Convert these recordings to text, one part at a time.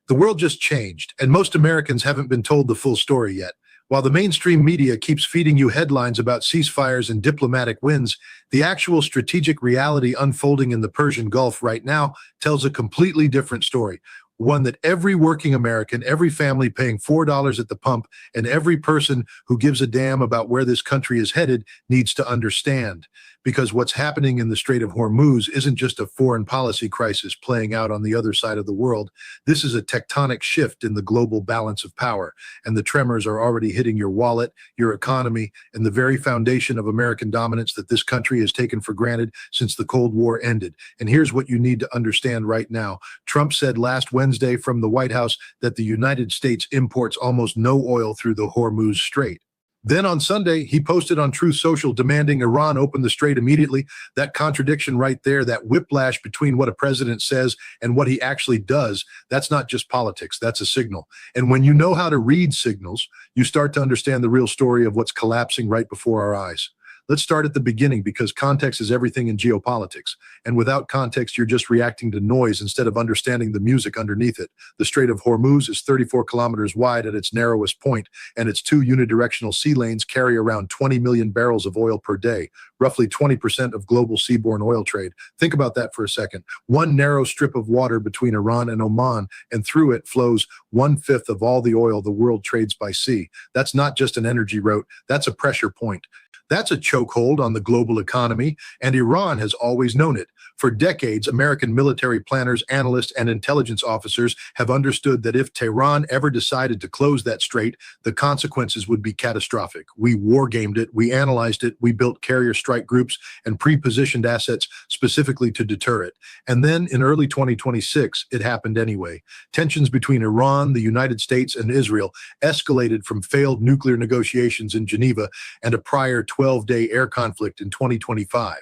The world just changed, and most Americans haven't been told the full story yet. While the mainstream media keeps feeding you headlines about ceasefires and diplomatic wins, the actual strategic reality unfolding in the Persian Gulf right now tells a completely different story. One that every working American, every family paying $4 at the pump, and every person who gives a damn about where this country is headed needs to understand. Because what's happening in the Strait of Hormuz isn't just a foreign policy crisis playing out on the other side of the world. This is a tectonic shift in the global balance of power, and the tremors are already hitting your wallet, your economy, and the very foundation of American dominance that this country has taken for granted since the Cold War ended. And here's what you need to understand right now. Trump said last Wednesday from the White House that the United States imports almost no oil through the Hormuz Strait. Then on Sunday, he posted on Truth Social demanding Iran open the strait immediately. That contradiction right there, that whiplash between what a president says and what he actually does, that's not just politics, that's a signal. And when you know how to read signals, you start to understand the real story of what's collapsing right before our eyes. Let's start at the beginning because context is everything in geopolitics. And without context, you're just reacting to noise instead of understanding the music underneath it. The Strait of Hormuz is 34 kilometers wide at its narrowest point, and its two unidirectional sea lanes carry around 20 million barrels of oil per day, roughly 20% of global seaborne oil trade. Think about that for a second. One narrow strip of water between Iran and Oman, and through it flows 1/5 of all the oil the world trades by sea. That's not just an energy route, that's a pressure point. That's a chokehold on the global economy, and Iran has always known it. For decades, American military planners, analysts, and intelligence officers have understood that if Tehran ever decided to close that strait, the consequences would be catastrophic. We wargamed it, we analyzed it, we built carrier strike groups and pre-positioned assets specifically to deter it. And then in early 2026, it happened anyway. Tensions between Iran, the United States, and Israel escalated from failed nuclear negotiations in Geneva and a prior 12-day air conflict in 2025.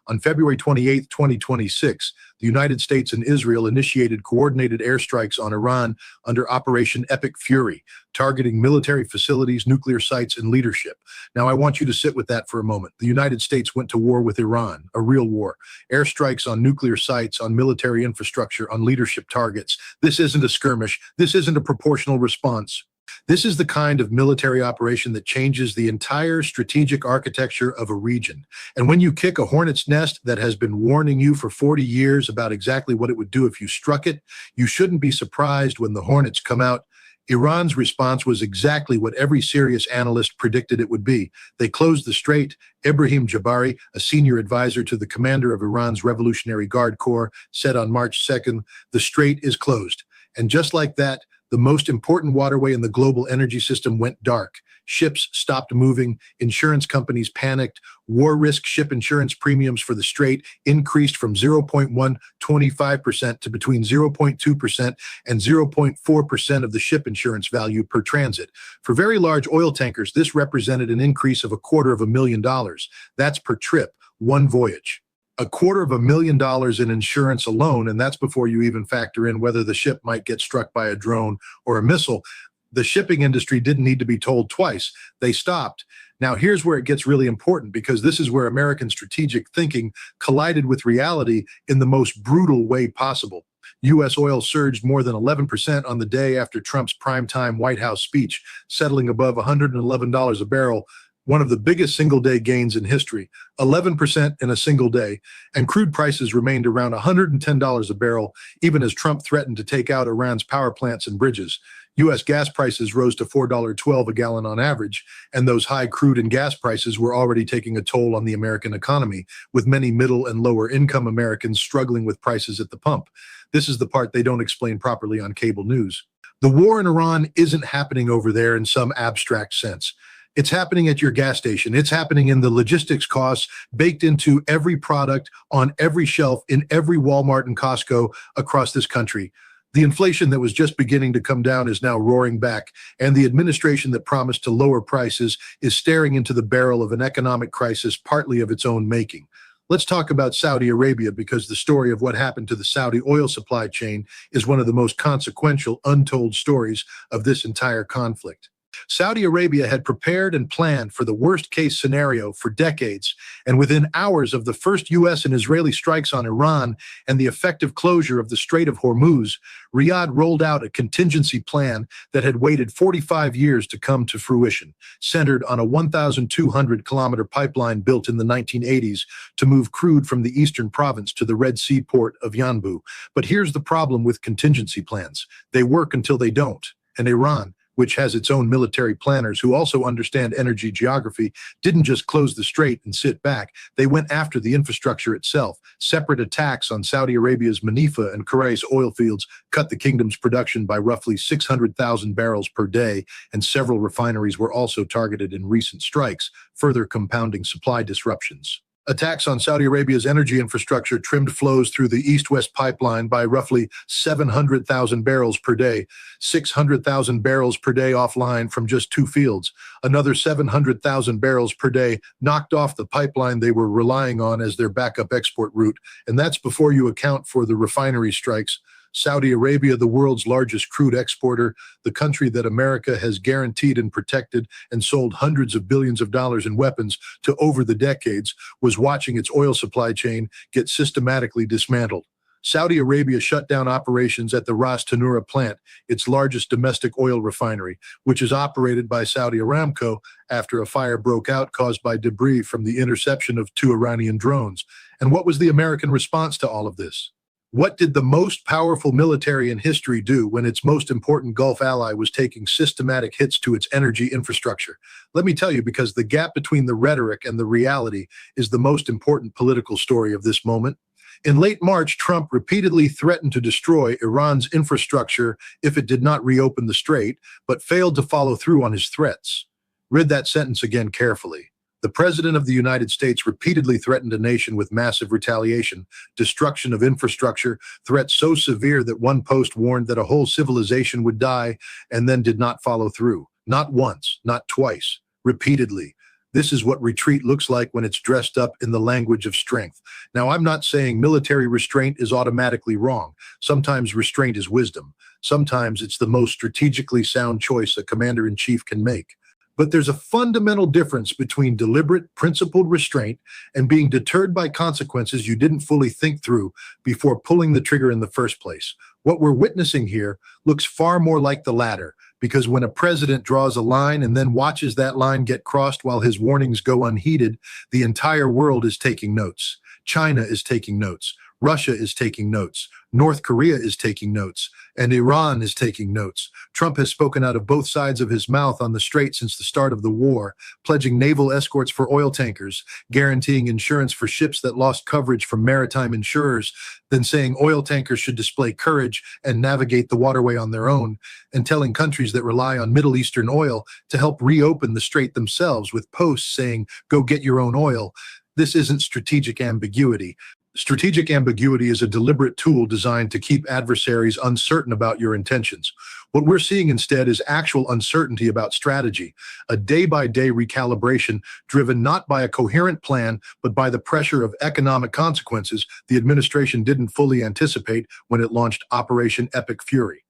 On February 28, 2026, the United States and Israel initiated coordinated airstrikes on Iran under Operation Epic Fury, targeting military facilities, nuclear sites, and leadership. Now, I want you to sit with that for a moment. The United States went to war with Iran, a real war. Airstrikes on nuclear sites, on military infrastructure, on leadership targets. This isn't a skirmish. This isn't a proportional response. This is the kind of military operation that changes the entire strategic architecture of a region. And when you kick a hornet's nest that has been warning you for 40 years about exactly what it would do if you struck it, you shouldn't be surprised when the hornets come out. Iran's response was exactly what every serious analyst predicted it would be. They closed the strait. Ibrahim Jabari, a senior advisor to the commander of Iran's Revolutionary Guard Corps, said on March 2nd, the strait is closed. And just like that, the most important waterway in the global energy system went dark. Ships stopped moving, insurance companies panicked, war risk ship insurance premiums for the strait increased from 0.125% to between 0.2% and 0.4% of the ship insurance value per transit. For very large oil tankers, this represented an increase of $250,000. That's per trip, one voyage. $250,000 in insurance alone, and that's before you even factor in whether the ship might get struck by a drone or a missile. The shipping industry didn't need to be told twice. They stopped. Now, here's where it gets really important, because this is where American strategic thinking collided with reality in the most brutal way possible. U.S. oil surged more than 11% on the day after Trump's primetime White House speech, settling above $111 a barrel, one of the biggest single-day gains in history, 11% in a single day, and crude prices remained around $110 a barrel, even as Trump threatened to take out Iran's power plants and bridges. U.S. gas prices rose to $4.12 a gallon on average, and those high crude and gas prices were already taking a toll on the American economy, with many middle and lower-income Americans struggling with prices at the pump. This is the part they don't explain properly on cable news. The war in Iran isn't happening over there in some abstract sense. It's happening at your gas station. It's happening in the logistics costs baked into every product on every shelf in every Walmart and Costco across this country. The inflation that was just beginning to come down is now roaring back, and the administration that promised to lower prices is staring into the barrel of an economic crisis partly of its own making. Let's talk about Saudi Arabia, because the story of what happened to the Saudi oil supply chain is one of the most consequential, untold stories of this entire conflict. Saudi Arabia had prepared and planned for the worst-case scenario for decades, and within hours of the first U.S. and Israeli strikes on Iran and the effective closure of the Strait of Hormuz, Riyadh rolled out a contingency plan that had waited 45 years to come to fruition, centered on a 1,200-kilometer pipeline built in the 1980s to move crude from the eastern province to the Red Sea port of Yanbu. But here's the problem with contingency plans. They work until they don't, and Iran, which has its own military planners who also understand energy geography, didn't just close the strait and sit back. They went after the infrastructure itself. Separate attacks on Saudi Arabia's Manifa and Khurais oil fields cut the kingdom's production by roughly 600,000 barrels per day, and several refineries were also targeted in recent strikes, further compounding supply disruptions. Attacks on Saudi Arabia's energy infrastructure trimmed flows through the east-west pipeline by roughly 700,000 barrels per day, 600,000 barrels per day offline from just two fields. Another 700,000 barrels per day knocked off the pipeline they were relying on as their backup export route, and that's before you account for the refinery strikes. Saudi Arabia, the world's largest crude exporter, the country that America has guaranteed and protected and sold hundreds of billions of dollars in weapons to over the decades, was watching its oil supply chain get systematically dismantled. Saudi Arabia shut down operations at the Ras Tanura plant, its largest domestic oil refinery, which is operated by Saudi Aramco after a fire broke out caused by debris from the interception of two Iranian drones. And what was the American response to all of this? What did the most powerful military in history do when its most important Gulf ally was taking systematic hits to its energy infrastructure? Let me tell you, because the gap between the rhetoric and the reality is the most important political story of this moment. In late March, Trump repeatedly threatened to destroy Iran's infrastructure if it did not reopen the strait, but failed to follow through on his threats. Read that sentence again carefully. The President of the United States repeatedly threatened a nation with massive retaliation, destruction of infrastructure, threats so severe that one post warned that a whole civilization would die, and then did not follow through. Not once, not twice, repeatedly. This is what retreat looks like when it's dressed up in the language of strength. Now, I'm not saying military restraint is automatically wrong. Sometimes restraint is wisdom. Sometimes it's the most strategically sound choice a commander-in-chief can make. But there's a fundamental difference between deliberate, principled restraint and being deterred by consequences you didn't fully think through before pulling the trigger in the first place. What we're witnessing here looks far more like the latter, because when a president draws a line and then watches that line get crossed while his warnings go unheeded, the entire world is taking notes. China is taking notes. Russia is taking notes. North Korea is taking notes. And Iran is taking notes. Trump has spoken out of both sides of his mouth on the strait since the start of the war, pledging naval escorts for oil tankers, guaranteeing insurance for ships that lost coverage from maritime insurers, then saying oil tankers should display courage and navigate the waterway on their own, and telling countries that rely on Middle Eastern oil to help reopen the strait themselves with posts saying, "Go get your own oil." This isn't strategic ambiguity. Strategic ambiguity is a deliberate tool designed to keep adversaries uncertain about your intentions. What we're seeing instead is actual uncertainty about strategy, a day-by-day recalibration driven not by a coherent plan, but by the pressure of economic consequences the administration didn't fully anticipate when it launched Operation Epic Fury.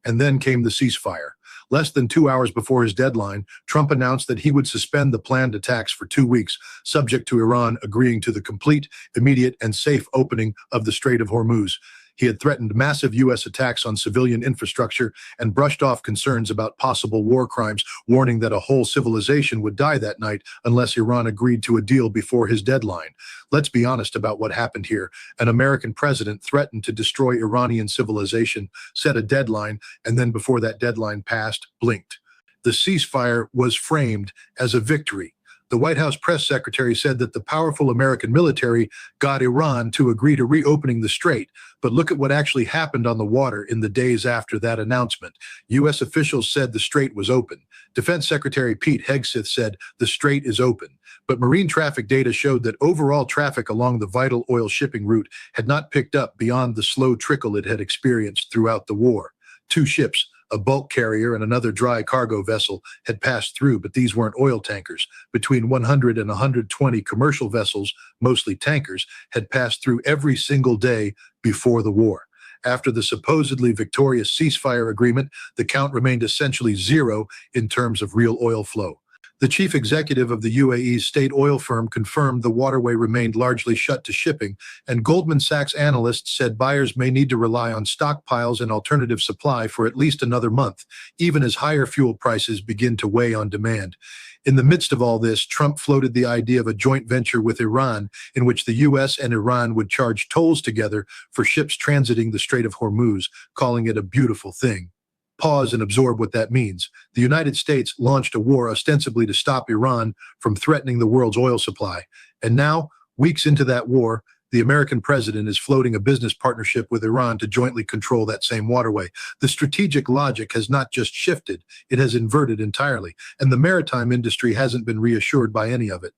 And then came the ceasefire. Less than 2 hours before his deadline, Trump announced that he would suspend the planned attacks for 2 weeks, subject to Iran agreeing to the complete, immediate, and safe opening of the Strait of Hormuz. He had threatened massive U.S. attacks on civilian infrastructure and brushed off concerns about possible war crimes, warning that a whole civilization would die that night unless Iran agreed to a deal before his deadline. Let's be honest about what happened here. An American president threatened to destroy Iranian civilization, set a deadline, and then before that deadline passed, blinked. The ceasefire was framed as a victory. The White House press secretary said that the powerful American military got Iran to agree to reopening the strait. But look at what actually happened on the water in the days after that announcement. U.S. officials said the strait was open. Defense Secretary Pete Hegseth said the strait is open. But marine traffic data showed that overall traffic along the vital oil shipping route had not picked up beyond the slow trickle it had experienced throughout the war. 2 ships, a bulk carrier and another dry cargo vessel, had passed through, but these weren't oil tankers. Between 100 and 120 commercial vessels, mostly tankers, had passed through every single day before the war. After the supposedly victorious ceasefire agreement, the count remained essentially zero in terms of real oil flow. The chief executive of the UAE's state oil firm confirmed the waterway remained largely shut to shipping, and Goldman Sachs analysts said buyers may need to rely on stockpiles and alternative supply for at least another month, even as higher fuel prices begin to weigh on demand. In the midst of all this, Trump floated the idea of a joint venture with Iran, in which the U.S. and Iran would charge tolls together for ships transiting the Strait of Hormuz, calling it a beautiful thing. Pause and absorb what that means. The United States launched a war ostensibly to stop Iran from threatening the world's oil supply. And now, weeks into that war, the American president is floating a business partnership with Iran to jointly control that same waterway. The strategic logic has not just shifted, it has inverted entirely, and the maritime industry hasn't been reassured by any of it.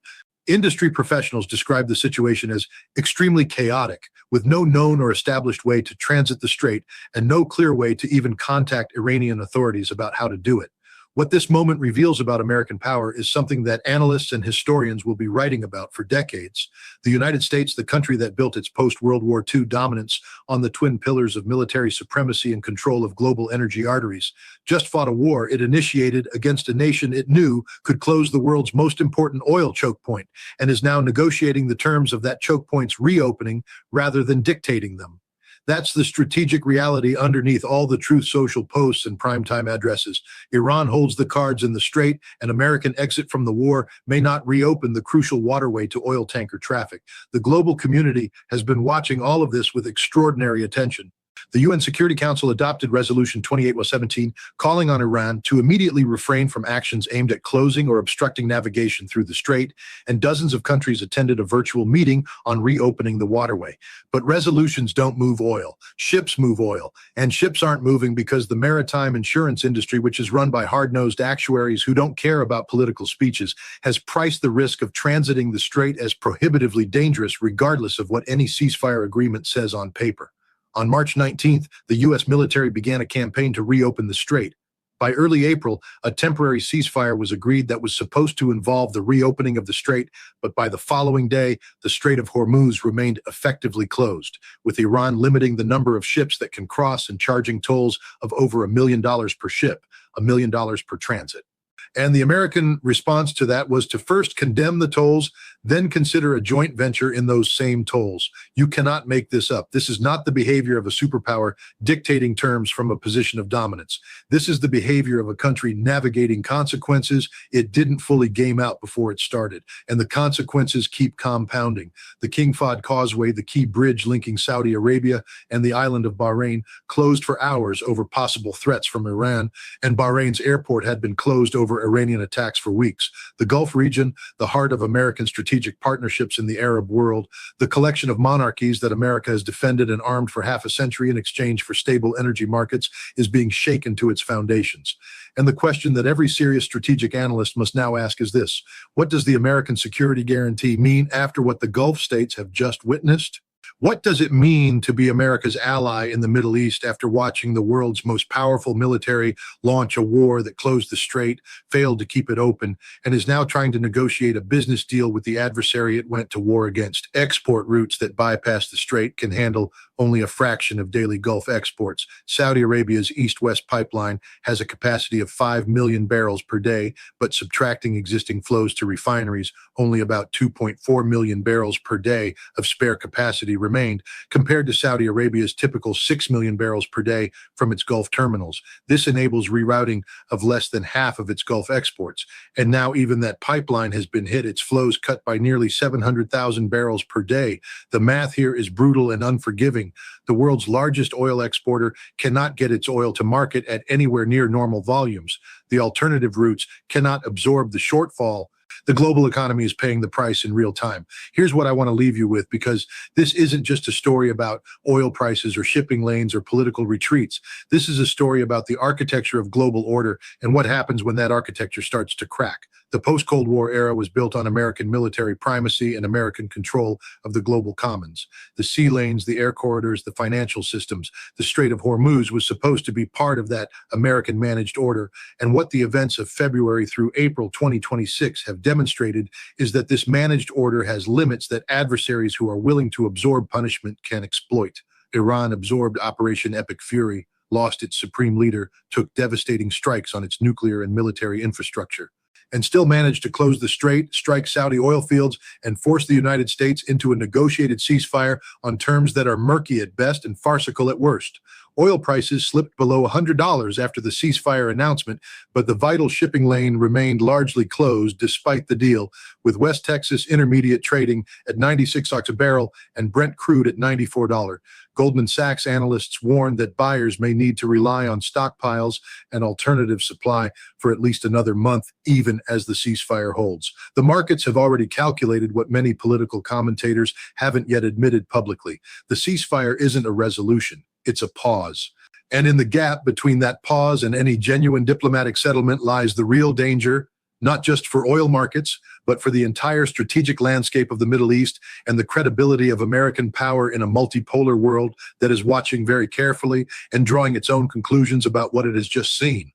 Industry professionals describe the situation as extremely chaotic, with no known or established way to transit the strait and no clear way to even contact Iranian authorities about how to do it. What this moment reveals about American power is something that analysts and historians will be writing about for decades. The United States, the country that built its post-World War II dominance on the twin pillars of military supremacy and control of global energy arteries, just fought a war it initiated against a nation it knew could close the world's most important oil choke point, and is now negotiating the terms of that choke point's reopening rather than dictating them. That's the strategic reality underneath all the Truth Social posts and primetime addresses. Iran holds the cards in the strait, and American exit from the war may not reopen the crucial waterway to oil tanker traffic. The global community has been watching all of this with extraordinary attention. The UN Security Council adopted Resolution 2817, calling on Iran to immediately refrain from actions aimed at closing or obstructing navigation through the strait, and dozens of countries attended a virtual meeting on reopening the waterway. But resolutions don't move oil. Ships move oil, and ships aren't moving because the maritime insurance industry, which is run by hard-nosed actuaries who don't care about political speeches, has priced the risk of transiting the strait as prohibitively dangerous regardless of what any ceasefire agreement says on paper. On March 19th, the U.S. military began a campaign to reopen the strait. By early April, a temporary ceasefire was agreed that was supposed to involve the reopening of the strait, but by the following day, the Strait of Hormuz remained effectively closed, with Iran limiting the number of ships that can cross and charging tolls of over $1 million per ship, $1 million per transit. And the American response to that was to first condemn the tolls, then consider a joint venture in those same tolls. You cannot make this up. This is not the behavior of a superpower dictating terms from a position of dominance. This is the behavior of a country navigating consequences it didn't fully game out before it started, and the consequences keep compounding. The King Fahd Causeway, the key bridge linking Saudi Arabia and the island of Bahrain, closed for hours over possible threats from Iran, and Bahrain's airport had been closed over Iranian attacks for weeks. The Gulf region, the heart of American strategic partnerships in the Arab world, the collection of monarchies that America has defended and armed for half a century in exchange for stable energy markets, is being shaken to its foundations. And the question that every serious strategic analyst must now ask is this: what does the American security guarantee mean after what the Gulf states have just witnessed? What does it mean to be America's ally in the Middle East after watching the world's most powerful military launch a war that closed the strait, failed to keep it open, and is now trying to negotiate a business deal with the adversary it went to war against? Export routes that bypass the strait can handle only a fraction of daily Gulf exports. Saudi Arabia's east-west pipeline has a capacity of 5 million barrels per day, but subtracting existing flows to refineries, only about 2.4 million barrels per day of spare capacity remained, compared to Saudi Arabia's typical 6 million barrels per day from its Gulf terminals. This enables rerouting of less than half of its Gulf exports. And now even that pipeline has been hit, its flows cut by nearly 700,000 barrels per day. The math here is brutal and unforgiving. The world's largest oil exporter cannot get its oil to market at anywhere near normal volumes. The alternative routes cannot absorb the shortfall. The global economy is paying the price in real time. Here's what I want to leave you with, because this isn't just a story about oil prices or shipping lanes or political retreats. This is a story about the architecture of global order and what happens when that architecture starts to crack. The post-Cold War era was built on American military primacy and American control of the global commons. The sea lanes, the air corridors, the financial systems. The Strait of Hormuz was supposed to be part of that American-managed order, and what the events of February through April 2026 have demonstrated is that this managed order has limits that adversaries who are willing to absorb punishment can exploit. Iran absorbed Operation Epic Fury, lost its supreme leader, took devastating strikes on its nuclear and military infrastructure, and still managed to close the strait, strike Saudi oil fields, and force the United States into a negotiated ceasefire on terms that are murky at best and farcical at worst. Oil prices slipped below $100 after the ceasefire announcement, but the vital shipping lane remained largely closed despite the deal, with West Texas Intermediate trading at $96 a barrel and Brent crude at $94. Goldman Sachs analysts warned that buyers may need to rely on stockpiles and alternative supply for at least another month, even as the ceasefire holds. The markets have already calculated what many political commentators haven't yet admitted publicly. The ceasefire isn't a resolution. It's a pause. And in the gap between that pause and any genuine diplomatic settlement lies the real danger, not just for oil markets, but for the entire strategic landscape of the Middle East and the credibility of American power in a multipolar world that is watching very carefully and drawing its own conclusions about what it has just seen.